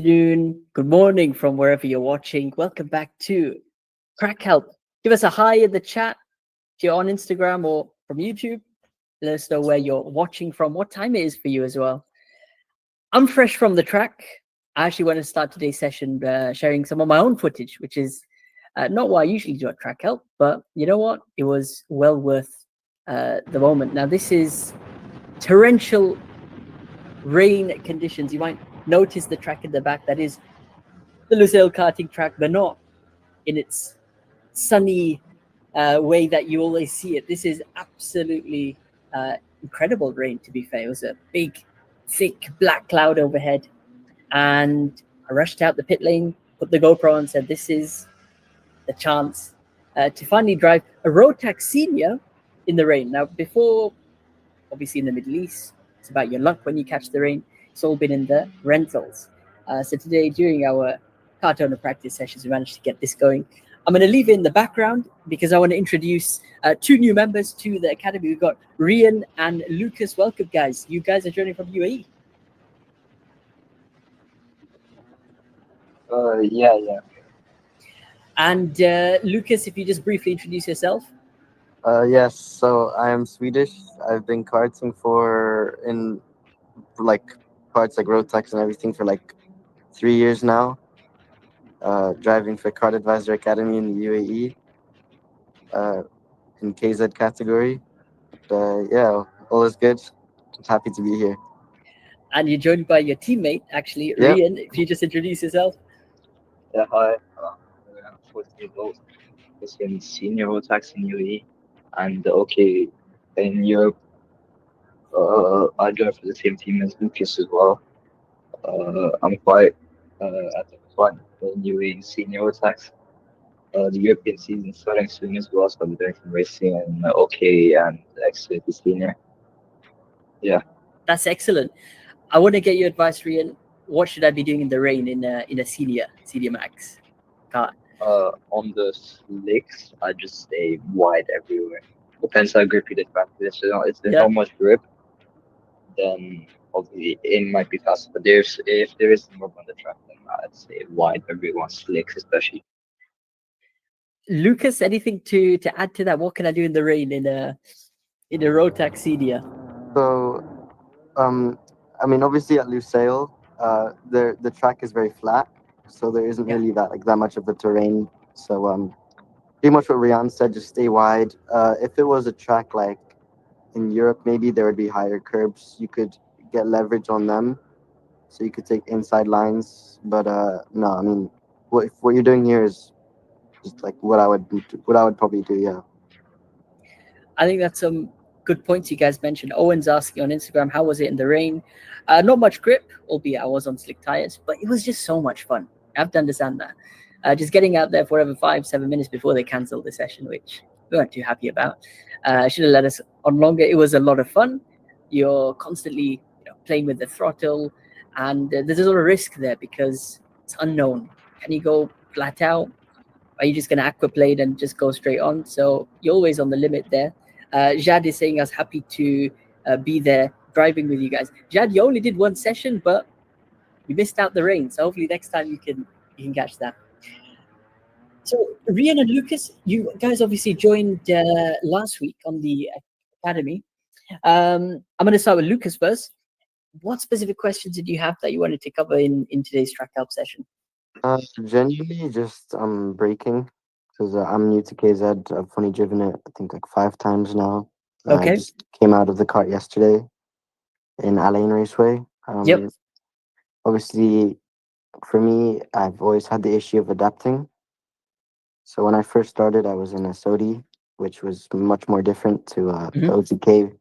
afternoon, good morning from wherever you're watching. Welcome back to Crack Help. Give us a hi in the chat if you're on Instagram or from YouTube. Let us know where you're watching from, what time it is for you as well. I'm fresh from the track. I actually want to start today's session sharing some of my own footage, which is not what I usually do at Crack Help, but you know what? It was well worth the moment. Now, this is torrential rain conditions. You might notice the track in the back. That is the Lusail karting track, but not in its sunny way that you always see it. This is absolutely incredible rain, to be fair. It was a big, thick black cloud overhead. And I rushed out the pit lane, put the GoPro on, and said, this is the chance to finally drive a road tax senior in the rain. Now, before, obviously in the Middle East, it's about your luck when you catch the rain. It's all been in the rentals. So today, during our kart owner practice sessions, we managed to get this going. I'm going to leave it in the background because I want to introduce two new members to the academy. We've got Rian and Lucas. Welcome, guys. You guys are joining from UAE. Yeah. And Lucas, if you just briefly introduce yourself. Yes, so I am Swedish. I've been karting parts like road tax and everything for like 3 years now. Driving for Kart Advisor Academy in the UAE, in KZ category. Yeah, all is good. Just happy to be here. And you're joined by your teammate, actually, Yep. Rian. If you just introduce yourself. Yeah, hi. I'm 14 years old. Just in senior road tax in UAE. And okay, in Europe, I drive for the same team as Lucas as well. I'm quite at the front in UAE senior road tax. The European season starting soon as well, so I'm doing some racing and okay and actually the senior. Yeah. That's excellent. I want to get your advice, Rian. What should I be doing in the rain in a senior max car? On the slicks, I just stay wide everywhere. Depends how grippy the track is. If there's not much grip, then obviously it might be faster. But if there is more on the track, then I'd say wide everyone, slicks especially. Lucas, anything to add to that? What can I do in the rain in a road tax senior? So, I mean, obviously at Lusail, the track is very flat, so there isn't really that much of a terrain. So, pretty much what Rian said, just stay wide. If it was a track like in Europe, maybe there would be higher curbs. You could get leverage on them, so you could take inside lines. But no, I mean, what you're doing here is just like what I would probably do. Yeah. I think that's some good points you guys mentioned. Owen's asking on Instagram, how was it in the rain? Not much grip, albeit I was on slick tires, but it was just so much fun. I have to understand that. Just getting out there for over 5-7 minutes before they cancelled the session, which we weren't too happy about. Should have let us on longer. It was a lot of fun. You're constantly playing with the throttle, and there's a lot of risk there because it's unknown. Can you go flat out? Are you just going to aquaplane and just go straight on? So you're always on the limit there. Jad is saying I was happy to be there driving with you guys. Jad, you only did one session, but you missed out the rain. So hopefully next time you can catch that. So Rian and Lucas, you guys obviously joined last week on the academy. I'm going to start with Lucas first. What specific questions did you have that you wanted to cover in today's track help session? Genuinely just braking, because I'm new to KZ. I've only driven it I think like 5 times now. Okay. I just came out of the kart yesterday in Alain Raceway. Yep. Obviously, for me, I've always had the issue of adapting. So when I first started, I was in a SODI, which was much more different to the OTK.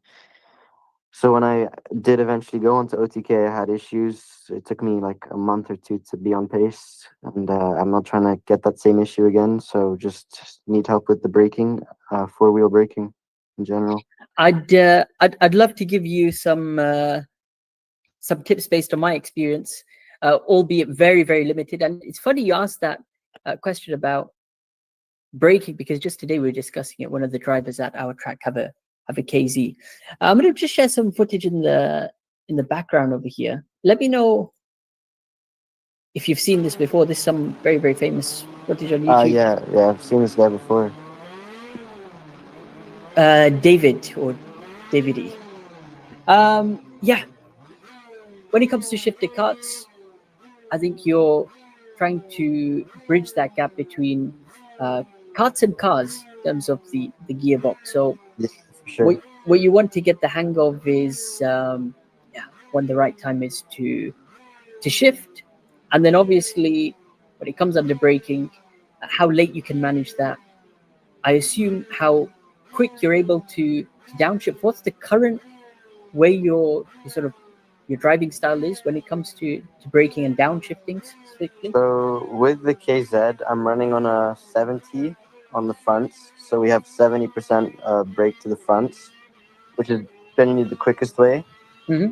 So when I did eventually go onto OTK, I had issues. It took me like a month or 2 to be on pace, and I'm not trying to get that same issue again. So just need help with the braking, 4-wheel braking in general. I'd love to give you some tips based on my experience, albeit very, very limited. And it's funny you asked that question about braking, because just today we were discussing it. One of the drivers at our track have a KZ. I'm going to just share some footage in the background over here. Let me know if you've seen this before, this is some very, very famous footage on YouTube. Yeah, I've seen this guy before. David or David E. Yeah, when it comes to shifted carts, I think you're trying to bridge that gap between uh, carts and cars in terms of the gearbox. So Yeah, for sure. what you want to get the hang of is yeah, when the right time is to shift, and then obviously when it comes under braking, how late you can manage that. I assume how quick you're able to downshift. What's the current way your sort of your driving style is when it comes to braking and downshifting specifically? So with the KZ, I'm running on a 70 on the fronts. So we have 70% brake to the fronts, which is generally the quickest way. Mm-hmm.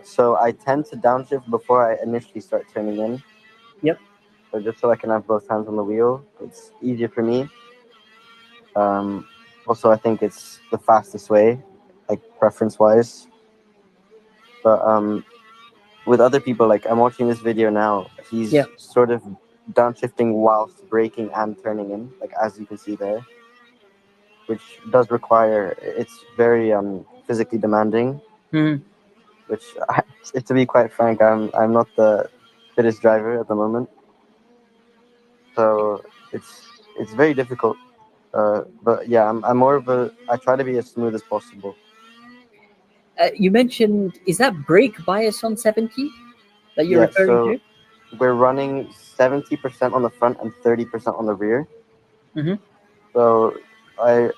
So I tend to downshift before I initially start turning in. Yep. So just so I can have both hands on the wheel, it's easier for me. Also, I think it's the fastest way, like preference wise. But with other people, like I'm watching this video now, Yeah. he's sort of downshifting whilst braking and turning in, like as you can see there, which does require, it's very physically demanding. Mm-hmm. Which, to be quite frank, I'm not the fittest driver at the moment, so it's very difficult. But yeah, I'm more of a, I try to be as smooth as possible. You mentioned, is that brake bias on 70 that you're Yeah, referring so to? we're running 70% on the front and 30% on the rear. Mm-hmm. So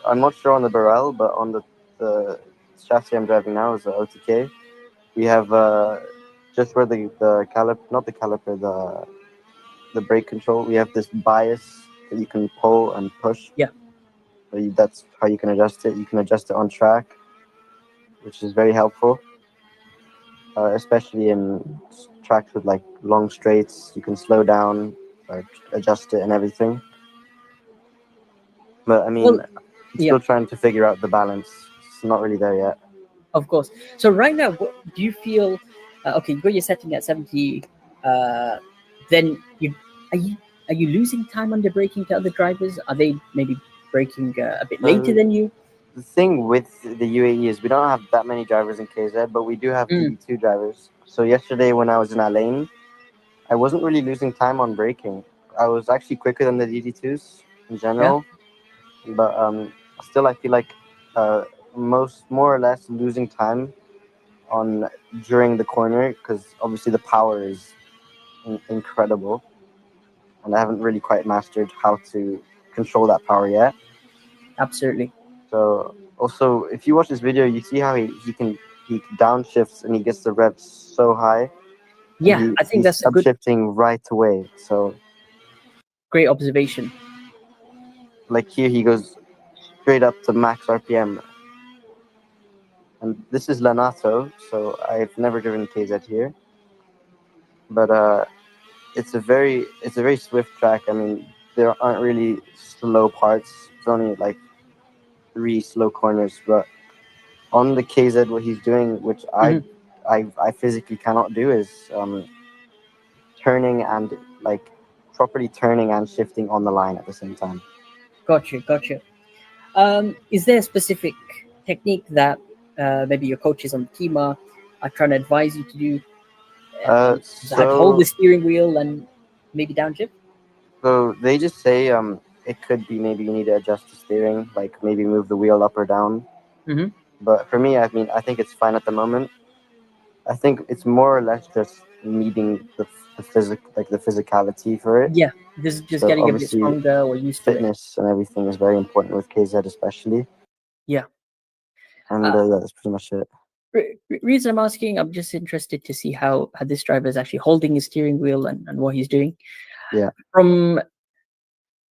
I'm not sure on the Barrel, but on the chassis I'm driving now is the OTK. We have just where the caliper, not the caliper, the brake control. We have this bias that you can pull and push. Yeah. So that's how you can adjust it. You can adjust it on track, which is very helpful, especially in tracks with like long straights. You can slow down, adjust it, and everything. But I mean, Well, I'm yeah, still trying to figure out the balance. It's not really there yet. of course. So right now, what do you feel? Okay, you got your setting at 70. Uh, then you are you are you losing time under braking to other drivers? Are they maybe braking a bit later So than you? the thing with the UAE is we don't have that many drivers in KZ, but we do have Mm, DD2 drivers. So yesterday when I was in Al Ain, I wasn't really losing time on braking. I was actually quicker than the DD2s in yeah, general, but still I feel like uh, more or less losing time on during the corner because obviously the power is incredible, and I haven't really quite mastered how to control that power yet. absolutely. So also, if you watch this video, you see how he downshifts and he gets the revs so high, and Yeah, I think he's that's a good, subshifting right away. So great observation. like here, he goes straight up to max RPM, and this is Lanato. So I've never driven KZ here, but it's a very swift track. I mean, there aren't really slow parts. It's only like 3 slow corners, but on the KZ, what he's doing, which Mhm. I physically cannot do, is turning and like properly turning and shifting on the line at the same time. Gotcha, gotcha. Is there a specific technique that maybe your coaches on the team are trying to advise you to do? That hold the So steering wheel and maybe downshift? so they just say it could be maybe you need to adjust the steering, like maybe move the wheel up or down. Mm-hmm. But for me, I mean, I think it's fine at the moment. I think it's more or less just needing the physicality for it. Yeah, this is just So getting a bit obviously, stronger or used to it. fitness and everything is very important with KZ especially. Yeah. And Uh, yeah, that's pretty much it. reason I'm asking, I'm just interested to see how this driver is actually holding his steering wheel and what he's doing. Yeah, From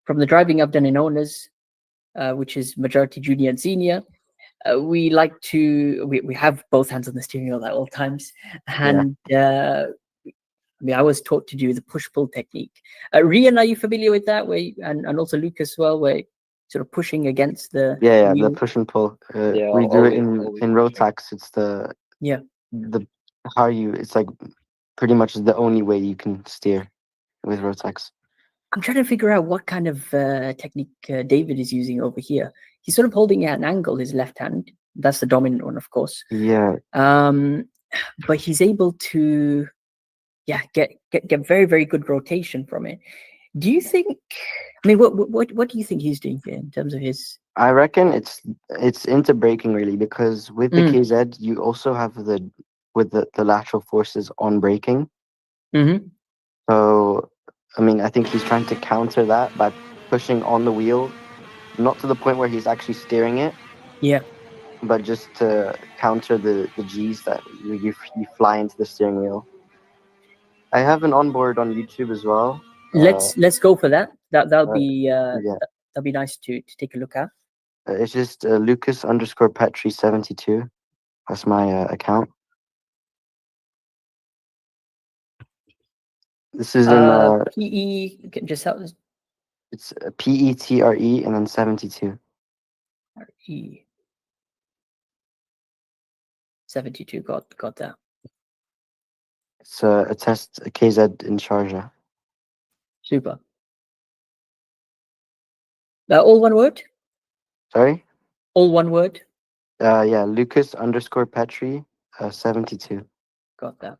the driving I've done in owners, which is majority junior and senior, we like to we have both hands on the steering wheel at all times, yeah, and I mean, I was taught to do the push pull technique. Rian, are you familiar with that? And also Luke as well, where sort of pushing against the yeah. The wheel. push and pull. Yeah, We do it always in pushing. Rotax. It's Yeah, the how you. It's like pretty much the only way you can steer. with Rotax. I'm trying to figure out what kind of technique David is using over here. He's sort of holding at an angle, his left hand. That's the dominant one, of course. Yeah, But he's able to, get very, very good rotation from it. Do you think? I mean, what do you think he's doing here in terms of his? I reckon it's into braking really, because with the Mm. KZ you also have the lateral forces on braking. Mm-hmm. So I mean, I think he's trying to counter that by pushing on the wheel, not to the point where he's actually steering it, Yeah. but just to counter the G's that you fly into the steering wheel. I have an onboard on YouTube as well. Let's go for that. That'll Uh, be yeah, that'll be nice to take a look at. it's just Lucas underscore Petri 72. That's my account. This is in PE just help us. it's PETRE and then 72. E 72 got that. It's a test a KZ in Sharjah. Super. All one word. Sorry. All one word. Yeah, Lucas underscore Petri 72. Got that.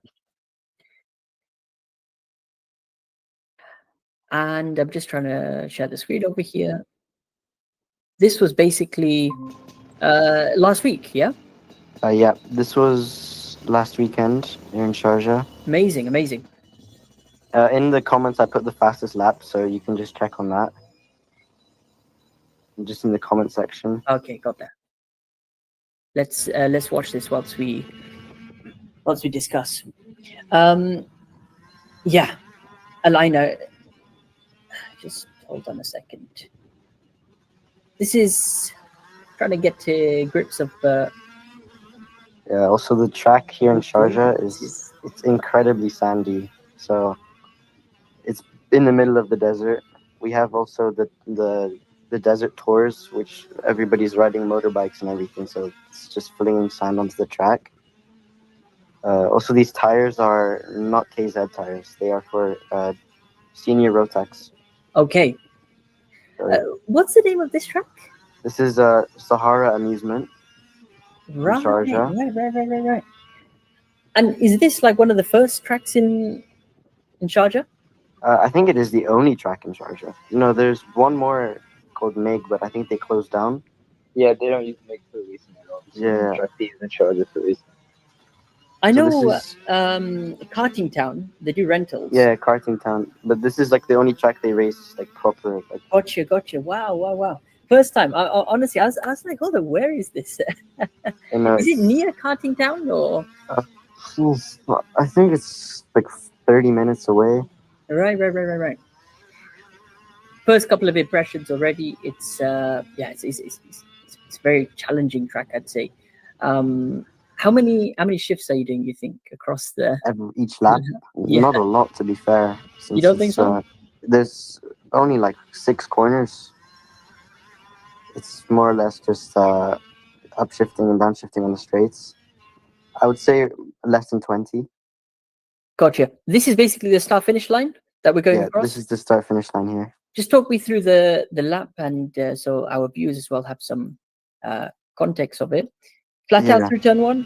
And I'm just trying to share the screen over here. This was basically last week, yeah? Yeah, this was last weekend here in Sharjah. Amazing, amazing. In the comments, I put the fastest lap, so you can just check on that. Just in the comment section. Okay, got that. Let's watch this whilst we discuss. Yeah, Alina, just hold on a second. This is trying to get to grips of. Yeah. Also, the track here in Okay, Sharjah this is it's incredibly sandy. So it's in the middle of the desert. We have also the desert tours, which everybody's riding motorbikes and everything. So it's just flinging sand onto the track. Also, these tires are not KZ tires. They are for senior Rotax. Okay. What's the name of this track? This is Sahara Amusement Right, in Sharjah. right. And is this like one of the first tracks in Sharjah? I think it is the only track in Sharjah. No, there's one more called Meg, but I think they closed down. Yeah, they don't use make for racing at all. Yeah. Track is in charge of the racing. I So know this is Karting Town, they do rentals. yeah, Karting Town, but this is like the only track they race like proper. Like, Gotcha. Wow. First time. Honestly, I was like, hold on, where is this? Is it near Karting Town or? I think it's like 30 minutes away. Right. First couple of impressions already. It's it's a very challenging track, I'd say. How many shifts are you doing? You think across the Each lap? Yeah. Not a lot, to be fair. You don't think so? There's only like 6 corners. It's more or less just upshifting and downshifting on the straights. I would say less than 20. Gotcha. This is basically the start finish line that we're going across. This is the start finish line here. Just talk me through the lap, and so our viewers as well have some context of it. Flat out through turn one.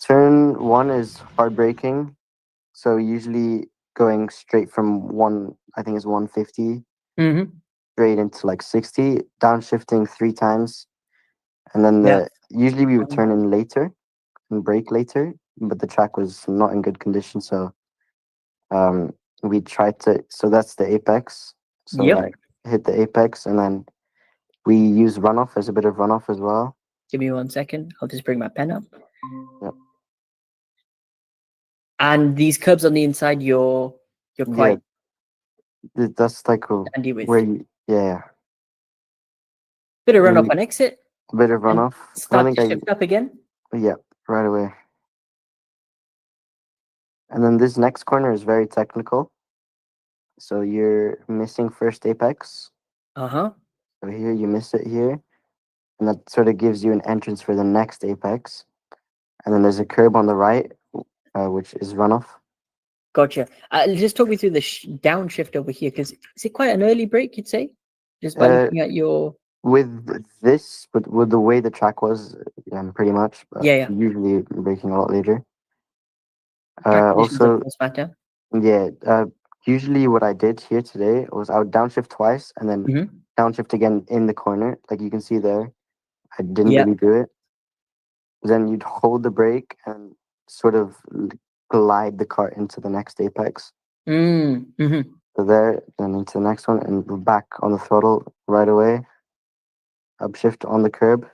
Turn 1 is hard braking, so usually going straight from I think it's 150 straight into like 60, downshifting 3 times, and then usually we would turn in later and brake later, but the track was not in good condition, so we tried to. So that's the apex. So like hit the apex, and then we use runoff. There's a bit of runoff as well. Give me 1 second. I'll just bring my pen up. Yep. And these curbs on the inside, you're quite that's like handy with. where you Bit of runoff on exit. A bit of runoff. Start to shift up again. Yeah, right away. And then this next corner is very technical. So you're missing first apex. So here you miss it here, and that sort of gives you an entrance for the next apex. And then there's a curb on the right, which is runoff. Gotcha. Just talk me through the downshift over here, because is it quite an early break, you'd say? Just by Uh, looking at your... with this, but with the way the track was, pretty much. But Yeah, yeah. usually braking a lot later. Track conditions, of Also, course, matter. yeah. Usually what I did here today was I would downshift twice and then Hmm. downshift again in the corner, like you can see there. I didn't Yeah. really do it. Then you'd hold the brake and sort of glide the cart into the next apex. Mm-hmm. So there, then into the next one, and we're back on the throttle right away. Upshift on the curb,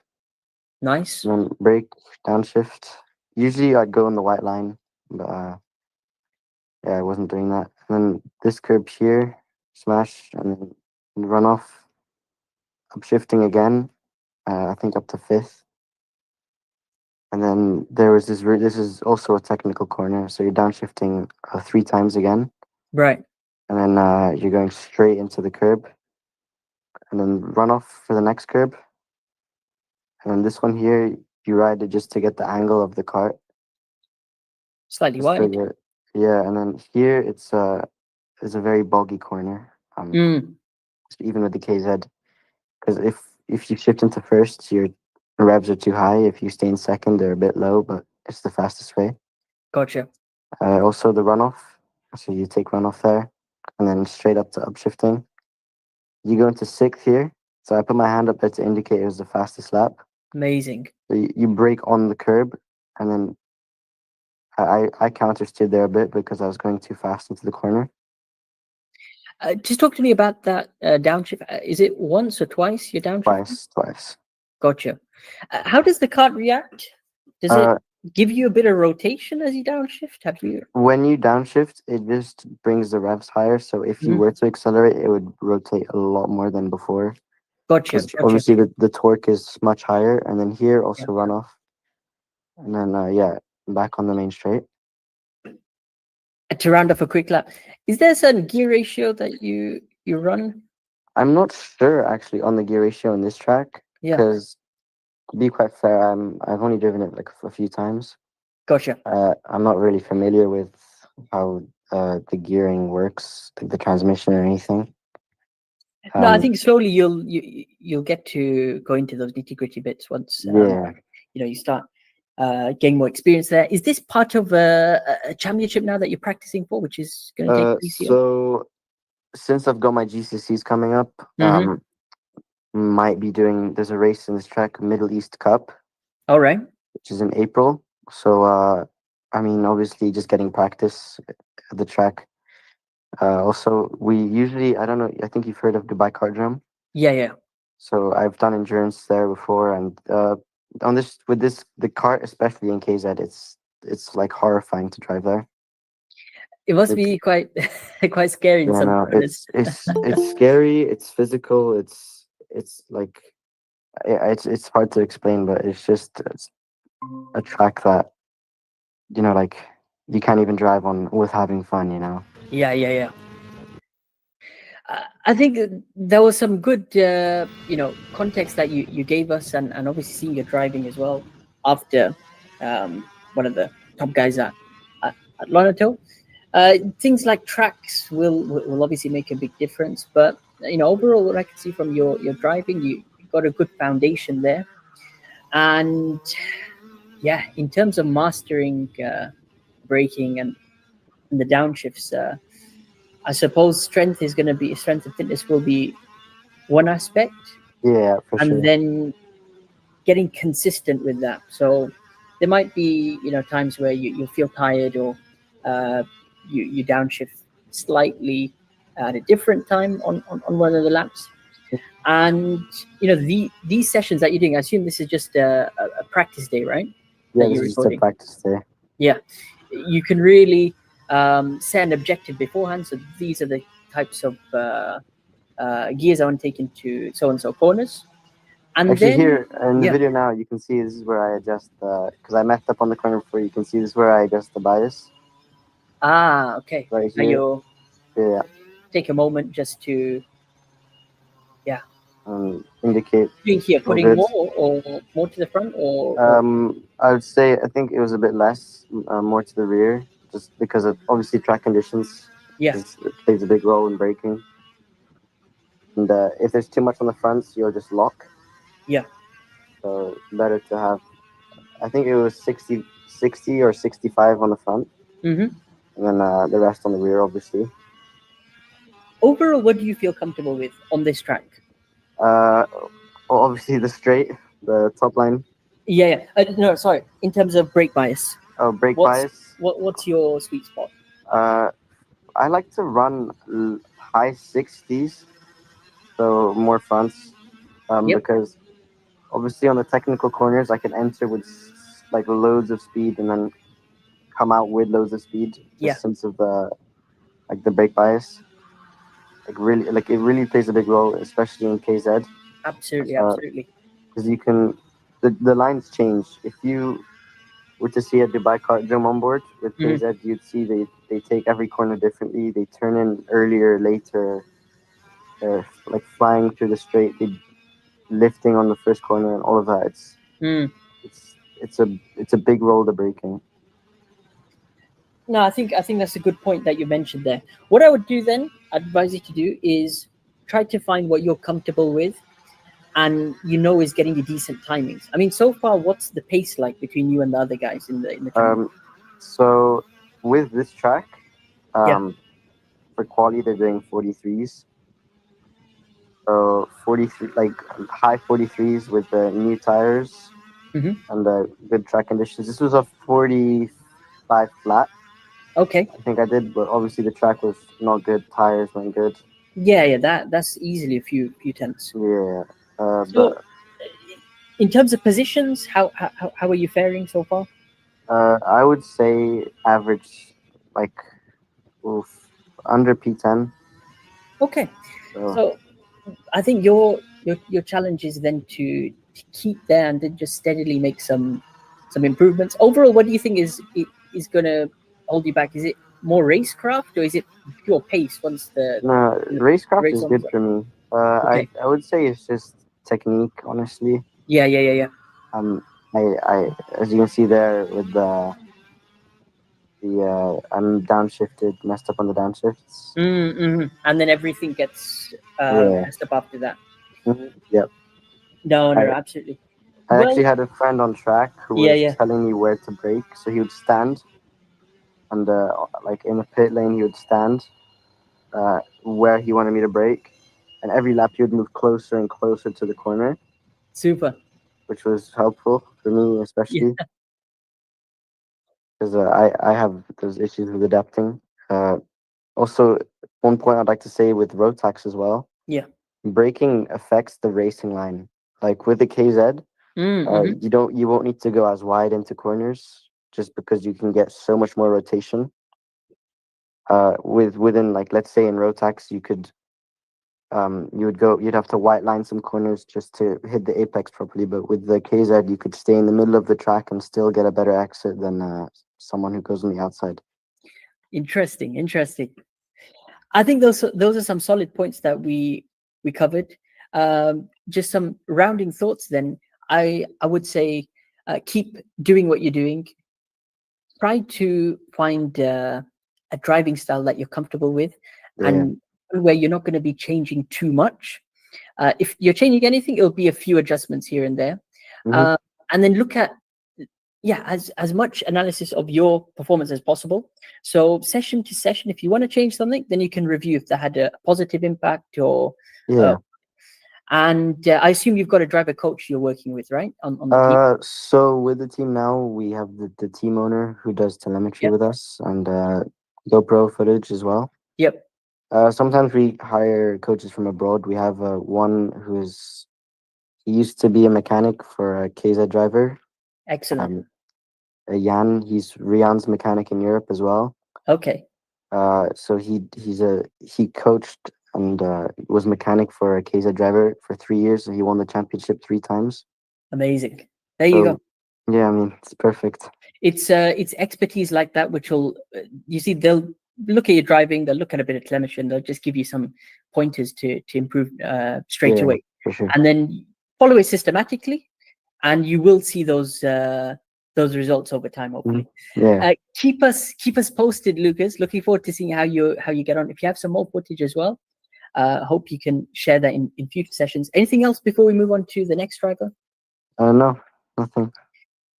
Nice. and then brake, downshift. Usually I'd go in the white line, but yeah, I wasn't doing that. And then this curb here, smash, and then run off. Upshifting again, I think up to fifth. And then there was this. This is also a technical corner, so you're downshifting 3 times again, Right. and then you're going straight into the curb, and then run off for the next curb. And then this one here, you ride it just to get the angle of the cart. Slightly Just to wide. get, yeah. And then here it's a very boggy corner. Mm. Even with the KZ, because if you shift into first, your revs are too high. If you stay in second, they're a bit low, but it's the fastest way. Gotcha. Also the runoff, so you take runoff there, and then straight up to upshifting. You go into sixth here. So I put my hand up there to indicate it was the fastest lap. Amazing. So you brake on the curb, and then I countersteered there a bit because I was going too fast into the corner. Just talk to me about that downshift. Is it once or twice you're downshifting? Twice. Gotcha. How does the cart react? Does it Uh, give you a bit of rotation as you downshift? Have you? when you downshift, it just brings the revs higher. So if you Mhm. were to accelerate, it would rotate a lot more than before. Gotcha. Because Gotcha. obviously the torque is much higher. And then here Yeah. also runoff. And then, yeah, back on the main straight. To round off a quick lap, is there a certain gear ratio that you run? I'm not sure actually on the gear ratio in this track. Yeah. Because to be quite fair, I've only driven it like a few times. Gotcha. I'm not really familiar with how the gearing works, like the transmission or anything. No, I Um, think slowly you'll get to go into those nitty gritty bits once yeah. you start getting more experience there. Is this part of a championship now that you're practicing for, which is going to take place here? So since I've got my GCSEs coming up, Mm-hmm. might be doing. There's a race in this track, Middle East Cup, All right. which is in April. So I mean, obviously, just getting practice at the track. Also, we usually, I don't know, I think you've heard of Dubai Kart. Yeah, yeah. So I've done endurance there before, and on this with this the cart, especially in KZ, it's like horrifying to drive there. It must It's be quite quite scary in yeah, some no, corners. it's scary, it's physical, it's like it's hard to explain, but it's a track that like you can't even drive on with having fun, Yeah, yeah, yeah. I think there was some good, context that you gave us, and obviously seeing your driving as well after one of the top guys at Lonato. Things like tracks will obviously make a big difference, but overall, what I can see from your driving, you got a good foundation there, and yeah, in terms of mastering braking and the downshifts. I suppose strength and fitness will be one aspect, Yeah, for and sure. then getting consistent with that. So there might be times where you feel tired, or uh, you downshift slightly at a different time on one of the laps. And these sessions that you're doing, I assume this is just a practice day, right? Yeah, That this you're is just a recording. practice day. Yeah, you can really set an objective beforehand. So these are the types of gears I want to take into so and so corners, and Actually, then here in the yeah. video now, you can see this is where I adjust because I messed up on the corner before. You can see this is where I adjust the bias Okay. right Now here. you'll Yeah, take a moment just to indicate doing here, all putting good. more to the front, or I would say I think it was a bit less, more to the rear, just because of obviously track conditions. Yeah. It plays a big role in braking. And if there's too much on the fronts, you'll just lock. Yeah. So better to have, I think it was 60 or 65 on the front, Mm-hmm. and then the rest on the rear, obviously. Overall, what do you feel comfortable with on this track? Uh, Obviously the straight, the top line. Yeah, yeah. No, sorry. In terms of brake bias, Oh, brake what's bias. what's your sweet spot? Uh, I like to run high 60s, so more fronts, Yep. because obviously on the technical corners I can enter with like loads of speed and then come out with loads of speed, Yeah. just since of the like the brake bias. Like it really plays a big role, especially in KZ, Absolutely, because absolutely. you can the lines change. If you were to see a Dubai Kart Gym on board with Mhm. KZ, you'd see they take every corner differently. They turn in earlier, later. They're like flying through the straight. They lifting on the first corner and all of that. Mm. It's a big role to braking. No, I think that's a good point that you mentioned there. What I would do then, I'd advise you to do is try to find what you're comfortable with and is getting you decent timings. I mean, so far, what's the pace like between you and the other guys in the championship? So with this track, Yeah. for quali they're doing 43s. So 43, like high 43s with the new tires Hmm. and the good track conditions. This was a 45 flat, Okay. I think I did, but obviously the track was not good. Tires weren't good. Yeah, yeah. That's easily a few tenths. Yeah, So, but in terms of positions, how are you faring so far? I would say average, like oof, under P10. Okay. So So I think your challenge is then to keep there and then just steadily make some improvements. Overall, what do you think is going to hold you back? Is it more racecraft or is it pure pace once no, the racecraft race is warms good up? for me. Okay. I would say it's just technique, honestly. Yeah, yeah, yeah, yeah. Um, I as you can see there with the I'm downshifted, messed up on the downshifts. Mm-hmm. And then everything gets Yeah. messed up after that. Yep. No, no, I no, absolutely. I actually Well, had a friend on track who yeah, was yeah. telling me where to brake. So he would stand, and like in the pit lane, he would stand where he wanted me to brake, and every lap he would move closer and closer to the corner, Super. which was helpful for me, Yeah. especially because I have those issues with adapting. Also, one point I'd like to say with road tax as well, Yeah. braking affects the racing line. Like with the KZ, Mm-hmm. you won't need to go as wide into corners just because you can get so much more rotation. Within like let's say in road tax you'd have to white line some corners just to hit the apex properly. But with the KZ, you could stay in the middle of the track and still get a better exit than someone who goes on the outside. Interesting, interesting. I think those are some solid points that we covered. Just some rounding thoughts. Then I would say keep doing what you're doing. Try to find a driving style that you're comfortable with, Yeah. and where you're not going to be changing too much. If you're changing anything, it'll be a few adjustments here and there, Hmm. uh, and then look at as much analysis of your performance as possible. So session to session, if you want to change something, then you can review if that had a positive impact or. Uh, Yeah. and I assume you've got a driver coach you're working with, right, on the team. So with the team now, we have the team owner who does telemetry Yep. with us and GoPro footage as well. Yep. Sometimes we hire coaches from abroad. We have one he used to be a mechanic for a KZ driver. Excellent. Um, Jan, he's Rian's mechanic in Europe as well. Okay. So he coached and was mechanic for a KZ driver for 3 years. He won the championship 3 times. Amazing. There you go. So yeah, I mean it's perfect. It's expertise like that which will you see they'll look at your driving, they'll look at a bit of telemetry, and they'll just give you some pointers to improve straight Yeah, away, for sure. and then follow it systematically, and you will see those those results over time, hopefully. Yeah. Keep us posted, Lucas. Looking forward to seeing how you get on. If you have some more footage as well, hope you can share that in future sessions. Anything else before we move on to the next driver? No, nothing.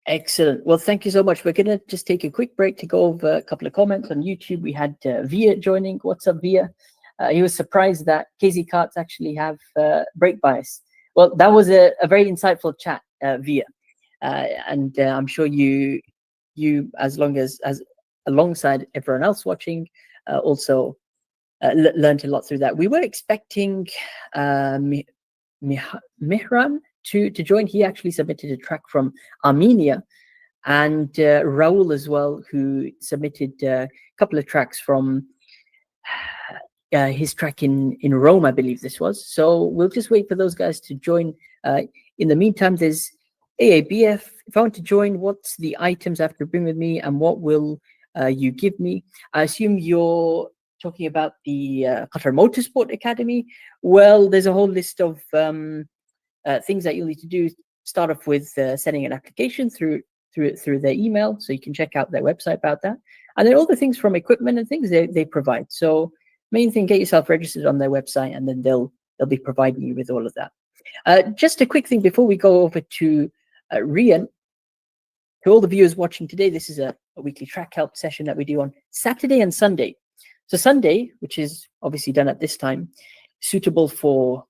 Excellent. Well, thank you so much. We're gonna just take a quick break to go over a couple of comments on YouTube. We had Via joining. What's up, Via? He was surprised that KZ Karts actually have brake bias. Well, that was a very insightful chat, Via, and I'm sure you as long as alongside everyone else watching also learned a lot through that. We were expecting Mihran to join. He actually submitted a track from Armenia, and Raul as well, who submitted a couple of tracks from his track in Rome, I believe this was. So we'll just wait for those guys to join. In the meantime, there's AABF. If I want to join, what's the items I have to bring with me, and what will you give me? I assume you're talking about the Qatar Motorsport Academy. Well, there's a whole list of things that you'll need to do. Start off with sending an application through their email, so you can check out their website about that. And then all the things from equipment and things they provide. So main thing, get yourself registered on their website, and then they'll be providing you with all of that. Just a quick thing before we go over to Rian. To all the viewers watching today, this is a weekly track help session that we do on Saturday and Sunday. So Sunday, which is obviously done at this time, suitable for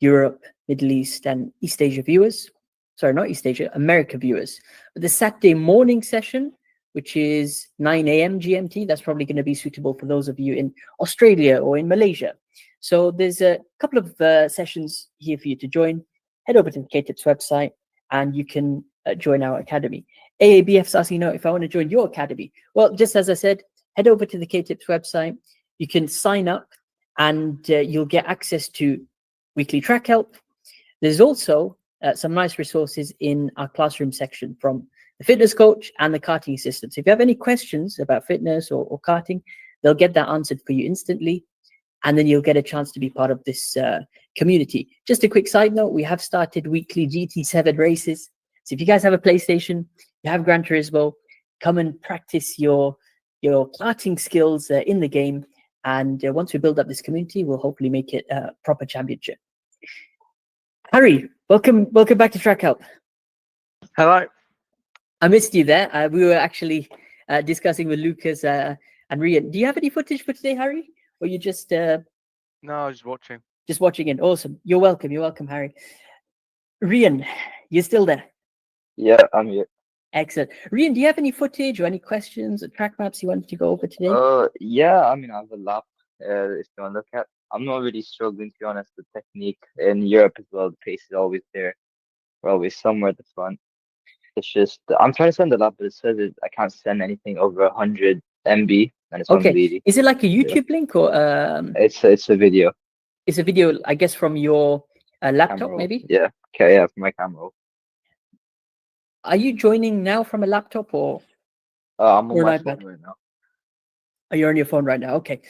Europe, Middle East, and East Asia viewers. Sorry, not East Asia, America viewers. But the Saturday morning session, which is 9 a.m. GMT, that's probably going to be suitable for those of you in Australia or in Malaysia. So there's a couple of sessions here for you to join. Head over to the KTips website, and you can join our academy. AABF's asking, if I want to join your academy. Well, just as I said, head over to the KTips website. You can sign up, and you'll get access to weekly track help. There's also some nice resources in our classroom section from the fitness coach and the karting assistant. So if you have any questions about fitness or karting, they'll get that answered for you instantly, and then you'll get a chance to be part of this community. Just a quick side note, we have started weekly GT7 races. So if you guys have a PlayStation, you have Gran Turismo, come and practice your karting skills in the game. And once we build up this community, we'll hopefully make it a proper championship. Harry, welcome back to Track Help. Hello. I missed you there. We were actually discussing with Lucas and Rian. Do you have any footage for today, Harry? Or you just No, I was just watching. Just watching it. Awesome. You're welcome. You're welcome, Harry. Rian, you're still there? Yeah, I'm here. Excellent. Rian, do you have any footage or any questions or track maps you wanted to go over today? Yeah, I mean, I have a lap if you want to look at. I'm not really struggling, to be honest, with technique. In Europe as well, the pace is always there. We're always somewhere at the front. It's just, I'm trying to send a lap, but it says I can't send anything over 100 MB, and it's Okay. unbelievable. Is it like a YouTube link or It's a video. It's a video, I guess, from your laptop, Camera roll. maybe? Yeah. Okay, yeah, from my camera roll. Are you joining now from a laptop or I'm on or my an iPad? phone right now. Are you on your phone right now? Okay.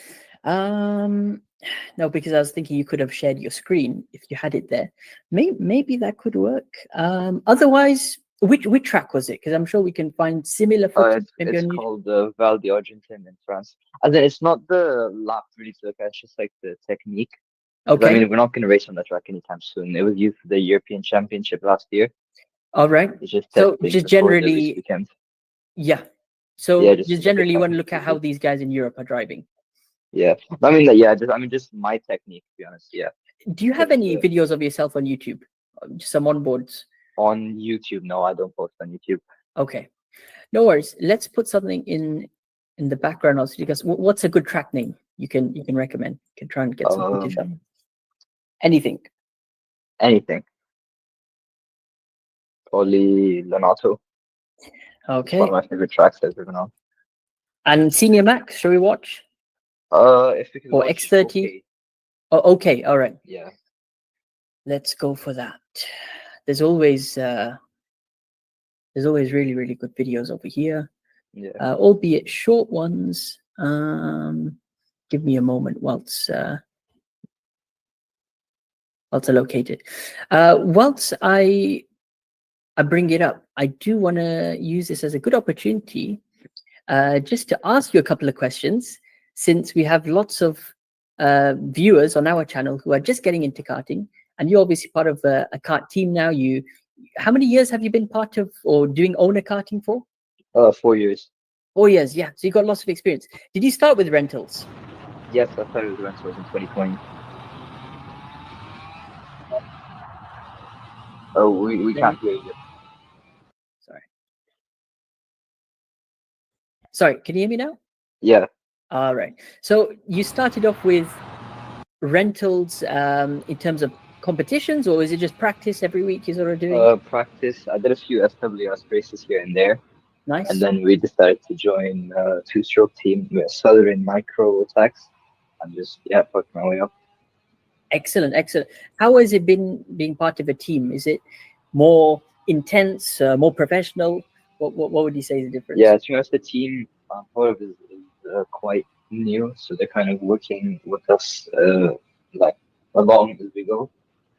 No, because I was thinking you could have shared your screen if you had it there. Maybe that could work. Otherwise, which track was it? Because I'm sure we can find similar footage. It's called Val d'Argentin in France. And then it's not the lap really to look at, it's just like the technique. Because, Okay. I mean, we're not going to race on that track anytime soon. It was used for the European Championship last year. All right. It's just So testing just before the race generally, weekend. yeah. So Yeah, just just generally look want at to look at how these guys in Europe are driving. Yeah, I mean, yeah, just my technique, to be honest. Yeah. Do you have any videos of yourself on YouTube? Just some onboards? On YouTube, no, I don't post on YouTube. Okay, no worries. Let's put something in the background also, because what's a good track name you can recommend? You can try and get some footage up. Anything. Anything. Probably Lenato. Okay. It's one of my favorite tracks I've driven on. And Senior Max, shall we watch? If we could Or watch X30? okay. Oh, okay, all right. Yeah. Let's go for that. There's always really, really good videos over here. Yeah. Albeit short ones. Give me a moment whilst I locate it. Whilst I I bring it up, I do want to use this as a good opportunity just to ask you a couple of questions, since we have lots of viewers on our channel who are just getting into karting, and you're obviously part of a kart team now. How many years have you been part of or doing owner karting for? 4 years. 4 years, yeah. So you got lots of experience. Did you start with rentals? Yes, I started with rentals in 2020. Oh, we Yeah. can't hear you. Sorry. Sorry, can you hear me now? Yeah. All right. So you started off with rentals in terms of competitions, or is it just practice every week you sort of doing? Practice. I did a few SWS races here and there, and Nice. then we decided to join a two-stroke team with Southern Micro Attacks, and just work my way up. Excellent, excellent. How has it been being part of a team? Is it more intense, more professional? What would you say is the difference? Yeah, to be honest, the team I'm part of is quite new, so they're kind of working with us like along as we go.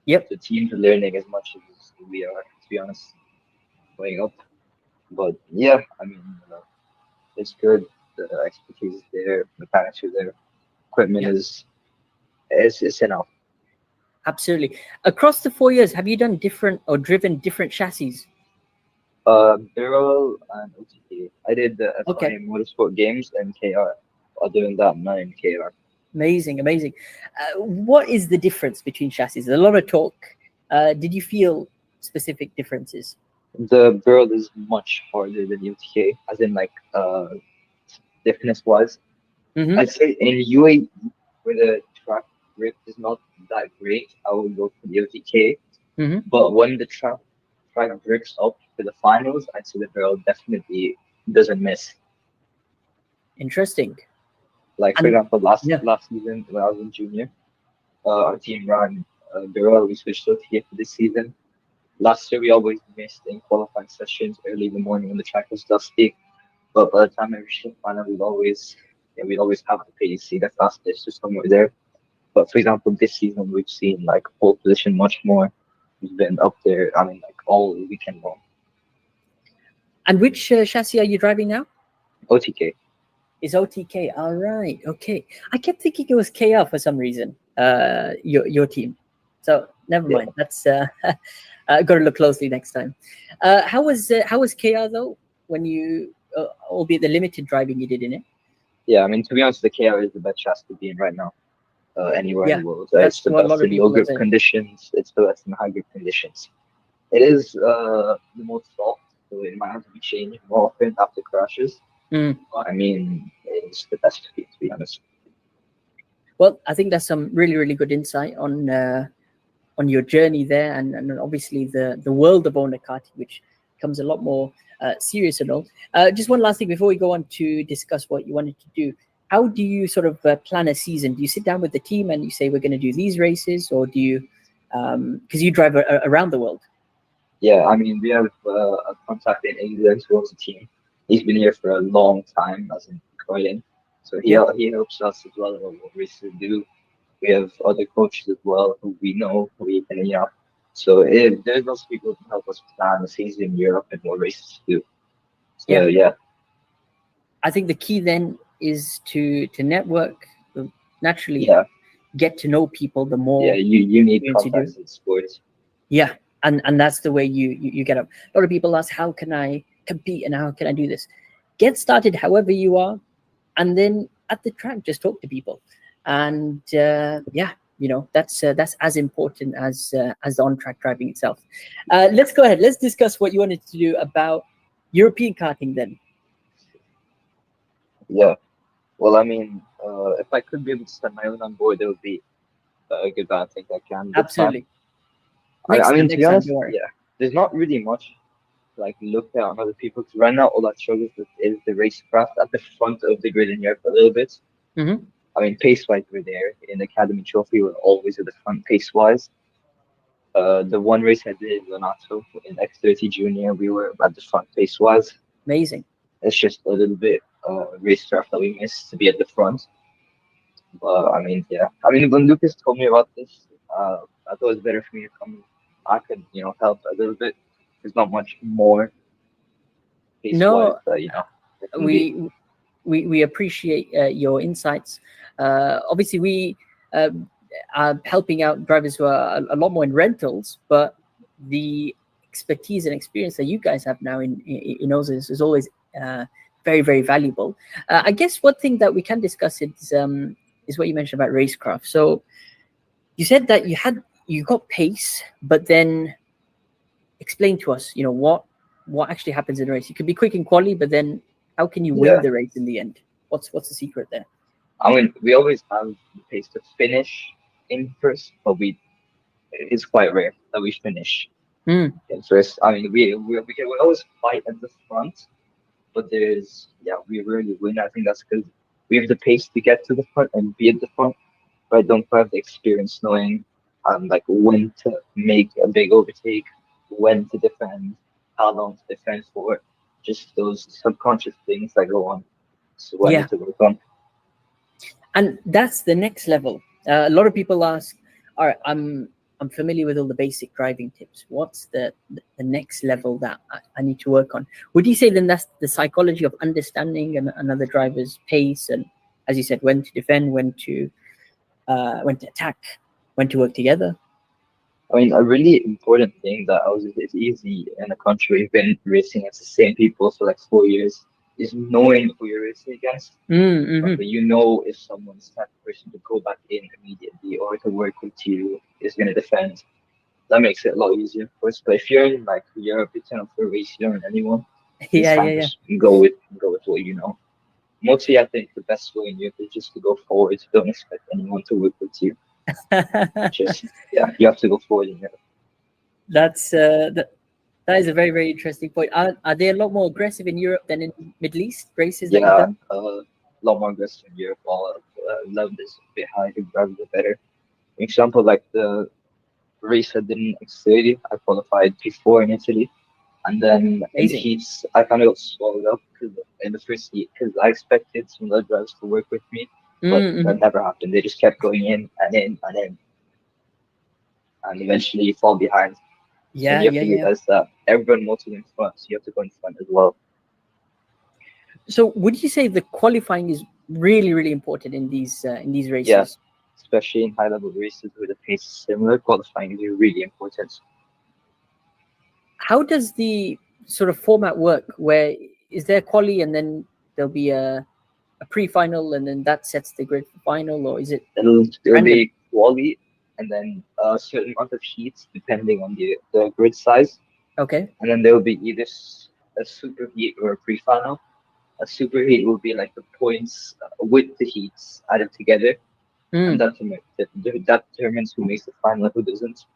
Yep. The team's learning as much as we are, to be honest, going up. But yeah, I mean, it's good. The expertise is there, mechanics are there, equipment Yeah. is enough. Absolutely. Across the 4 years, have you done different or driven different chassis? Barrel and OTK. I did the Okay. FI Motorsport Games and KR. Other than that, none in KR. Amazing, amazing. What is the difference between chassis? There's a lot of talk. Did you feel specific differences? The barrel is much harder than UTK, as in like stiffness wise. Mm-hmm. I'd say in UAE, where the track grip is not that great, I would go for the UTK. Mm-hmm. But when the track grips up for the finals, I'd say the barrel definitely doesn't miss. Interesting. Like for And example, yeah, last season when I was in junior, our team ran barrel. We switched to OTK for this season. Last year, we always missed in qualifying sessions early in the morning when the track was dusty. But by the time I reached the final, we'd always have the pace, see the fastest or somewhere there. But for example, this season we've seen like pole position much more. We've been up there. I mean, like all weekend long. and which chassis are you driving now? OTK. Is OTK. All right. Okay. I kept thinking it was KR for some reason. Your team. So never Yeah. mind. That's got to look closely next time. How was KR though? When you, albeit the limited driving you did in it. Yeah, I mean, to be honest, the KR is the best chassis to be in right now. Anywhere in Yeah, the world. that's It's the what a lot best of in low people are grip saying. conditions. It's the best in high grip conditions. It is the most soft, so it might have to be changed more often after crashes. Mm. I mean, it's the best to be honest. Well, I think that's some really, really good insight on your journey there, and obviously the world of owner karting, which becomes a lot more serious and all. Just one last thing before we go on to discuss what you wanted to do. How do you sort of plan a season? Do you sit down with the team and you say we're going to do these races, or do you, because you drive around the world? Yeah, I mean, we have a contact in England who owns the team. He's been here for a long time, as in Croydon. So Yeah. he helps us as well on what races to do. We have other coaches as well who we know who we can, So there's lots of people who can help us plan the season in Europe and what races to do. So Yeah. yeah, I think the key then is to network, naturally yeah, get to know people. The yeah. more You need experience you do, contacts in sports. yeah, and that's the way you get up. A lot of people ask, how can I compete and how can I do this? Get started however you are, and then at the track just talk to people, and yeah, that's as important as the on-track driving itself. Let's go ahead, let's discuss what you wanted to do about European karting then. Yeah. Well, I mean, if I could be able to send my own on board, it would be good. But I think I can this time. Absolutely. I mean, to be Next time, honest, don't worry. yeah, there's not really much to, like look at on other people. Because right now, all that shows is the racecraft at the front of the grid in Europe a little bit. Mm-hmm. I mean, pace-wise, we're there. In the Academy Trophy, we're always at the front pace-wise. The one race I did in Donato in X30 Junior, we were at the front pace-wise. Amazing. It's just a little bit racecraft that we missed to be at the front. I mean, yeah. I mean, when Lucas told me about this, I thought it was better for me to come. I could, help a little bit. For there's not much more pace wise No, that that can be. we appreciate your insights. Obviously, we uh, are helping out drivers who are a lot more in rentals, but the expertise and experience that you guys have now in Oz is always very very valuable. I guess one thing that we can discuss is what you mentioned about racecraft. So you said that you got pace, but then explain to us, what actually happens in a race. You could be quick in quali, but then how can you win Yeah, the race in the end? What's the secret there? I mean, we always have the pace to finish in first, but it's quite rare that we finish Mm, in first. I mean, we always fight at the front, but we rarely win. I think that's because we have the pace to get to the front and be at the front, but I don't have the experience knowing like when to make a big overtake, when to defend, how long to defend for, just those subconscious things that go on. So I yeah, need to work on. and that's the next level. A lot of people ask, "All right, I'm familiar with all the basic driving tips. What's the next level that I need to work on?" Would you say then that's the psychology of understanding another driver's pace and, as you said, when to defend, when to attack, when to work together? I mean, a really important thing that I was it's easy in a country where you've been racing against the same people for like 4 years is knowing who you're racing against. Mm-hmm. But if someone's that person to go back in immediately or to work with you is going to defend, that makes it a lot easier, of course. But if you're in like Europe, you turn up for a race, you don't know anyone. You Yeah, just kind yeah, of yeah. just go with what you know. Mostly, I think the best way in Europe is just to go forward. Don't expect anyone to work with you. Just you have to go forward. That's that is a very very interesting point. Are they a lot more aggressive in Europe than in Middle East races that you've Yeah, done? a lot more aggressive in Europe. All love is a bit higher, the drivers are better. Example like the race I did in X30, I qualified P4 in Italy. And then in the Amazing. heats, I kind of got swallowed up in the first heat because I expected some other drivers to work with me, but Mm-hmm. that never happened. They just kept going in and in and in, and eventually you fall behind. And Yeah, you have yeah, to yeah. realize that everyone motored in front, so you have to go in front as well. So, would you say the qualifying is really really important in these Yeah, races? especially in high level races where the pace is similar, qualifying is really important. How does the sort of format work? Where is there quali and then there'll be a pre-final and then that sets the grid for final, or is it It'll random? be quali and then a certain amount of heats depending on the grid size. Okay. And then there will be either a super heat or a pre-final. A super heat will be like the points with the heats added together, and Mm. that determines who makes the final and who doesn't.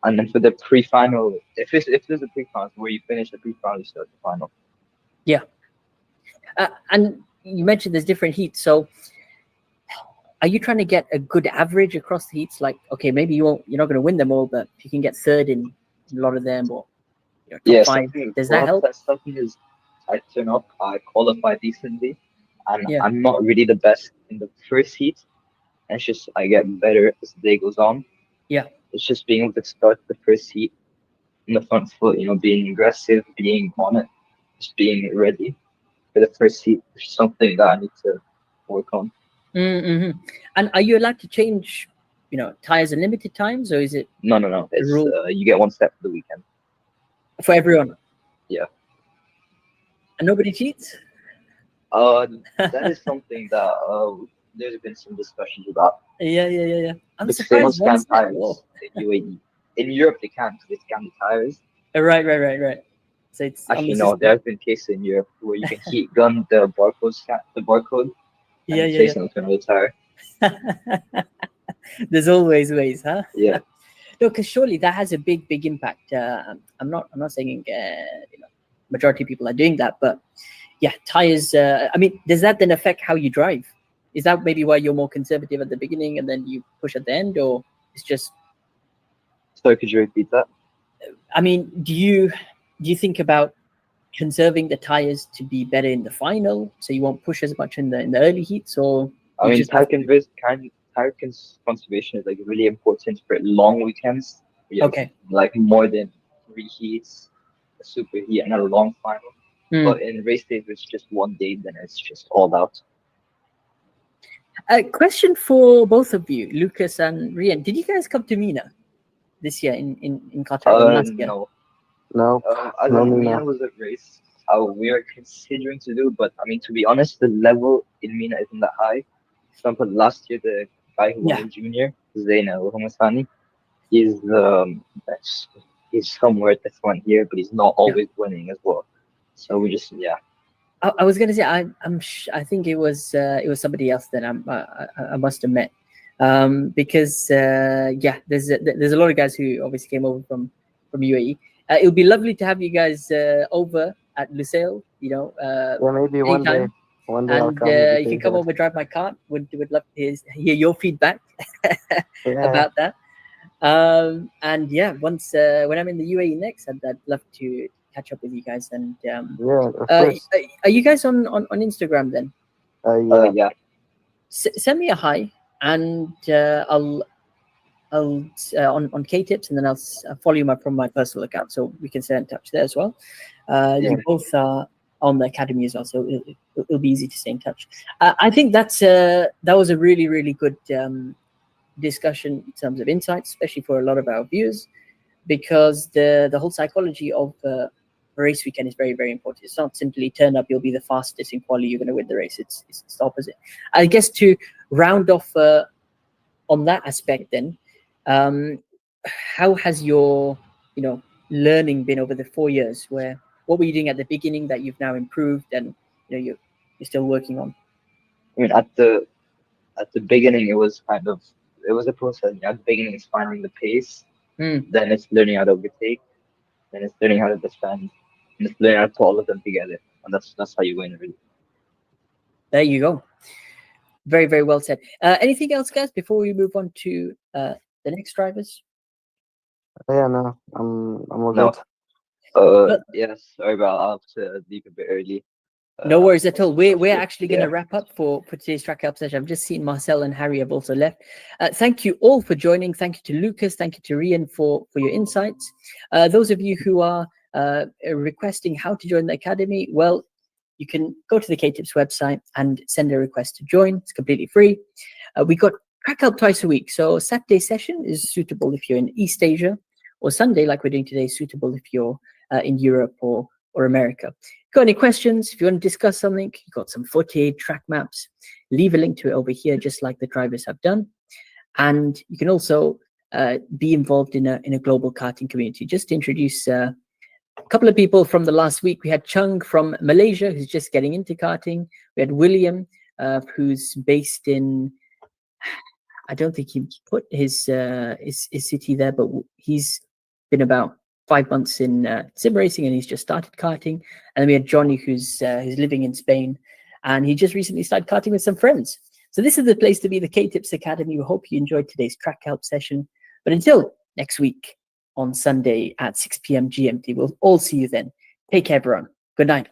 And then for the pre-final, if there's a pre-final where you finish the pre-final, you start the final. Yeah. And you mentioned there's different heats, so are you trying to get a good average across the heats? Like, okay, maybe you're not going to win them all, but if you can get third in a lot of them, or top Yeah, five, something does that well, help? that's something is I turn up, I qualify decently, and Yeah, I'm not really the best in the first heat. And it's just I get better as the day goes on. yeah. It's just being able to start the first heat in the front foot, being aggressive, being on it, just being ready for the first heat, which is something that I need to work on. Mm-hmm. And are you allowed to change, tires at limited times, or is it No. a It's rule you get one step for the weekend. for everyone? Yeah. And nobody cheats? Uh, that is something that there's been some discussions about Yeah. I'm because they don't surprised one scan step. Whoa. tires in UAE. In Europe, they can't because they scan the tires. Right. So it's on the Actually, no, system. there have been cases in Europe where you can heat gun the barcode, and Yeah, replace it with another tire. yeah. There's always ways, huh? Yeah. No, because surely that has a big impact. I'm not saying majority of people are doing that, but yeah, tires. I mean, does that then affect how you drive? Is that maybe why you're more conservative at the beginning and then you push at the end, or it's just? So could you repeat that? I mean, do you think about conserving the tires to be better in the final, so you won't push as much in the early heats, or I you mean, just have to? conservation is like really important for long weekends. We have Okay. like more than 3 heats. a superheat and a long final. Mm. But in race days, it's just one day, then it's just all out. A question for both of you, Lucas and Rian. Did you guys come to Mina this year in Qatar or last year? No. No, As no, in, no, Mina no. was a race we are considering to do, but I mean, to be honest, the level in Mina isn't that high. For example, last year, the guy who won Yeah. in junior, Zaina Al-Hamasani, he's he's somewhere at the front here, but he's not always winning as well. So we just I was gonna say I think it was somebody else that I must have met, because there's a lot of guys who obviously came over from UAE. It would be lovely to have you guys over at Lusail, Yeah, maybe one day. anytime. One day I'll And come. you can come over, drive my cart. Would love to hear your feedback Yeah. about that. And yeah, once when I'm in the UAE next, I'd love to catch up with you guys. And Yeah, of course. are you guys on Instagram then? Yeah. yeah. Send me a hi, and I'll on KTips, and then I'll follow you from my personal account, so we can stay in touch there as well. Yeah. You both are on the academy as well, so it'll be easy to stay in touch. I think that was a really good discussion in terms of insights, especially for a lot of our viewers, because the whole psychology of race weekend is very important. It's not simply turn up, you'll be the fastest in quali, you're going to win the race. It's the opposite. I guess to round off on that aspect, then, how has your learning been over the 4 years? What were you doing at the beginning that you've now improved, and you're still working on? I mean, at the beginning, it was a process. At the beginning, it's finding the pace. Then it's learning how to overtake. Then it's learning how to defend. And it's learning how to put all of them together. And that's how you win, really. There you go. Very well said. Anything else, guys, before we move on to the next drivers? Yeah, no, I'm all No. good. Yes, sorry, but I'll have to leave a bit early. No worries at all. We're actually going to Yeah. wrap up for today's track help session. I've just seen Marcel and Harry have also left. Thank you all for joining. Thank you to Lucas. Thank you to Rian for your insights. Those of you who are requesting how to join the academy, well, you can go to the KTips website and send a request to join. It's completely free. We got track help twice a week. So Saturday session is suitable if you're in East Asia, or Sunday, like we're doing today, is suitable if you're in Europe or America. Got any questions? If you want to discuss something, you got some footage, track maps, leave a link to it over here, just like the drivers have done. And you can also be involved in a global karting community. Just to introduce a couple of people from the last week. We had Chung from Malaysia, who's just getting into karting. We had William, who's based in, I don't think he put his city there, but he's been about 5 months in sim racing, and he's just started karting. And then we had Johnny, who's living in Spain, and he just recently started karting with some friends. So this is the place to be, the KTips Academy. We hope you enjoyed today's track help session. But until next week on Sunday at 6 p.m. GMT, we'll all see you then. Take care, everyone. Good night.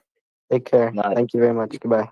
Take care. Night. Thank you very much. Goodbye.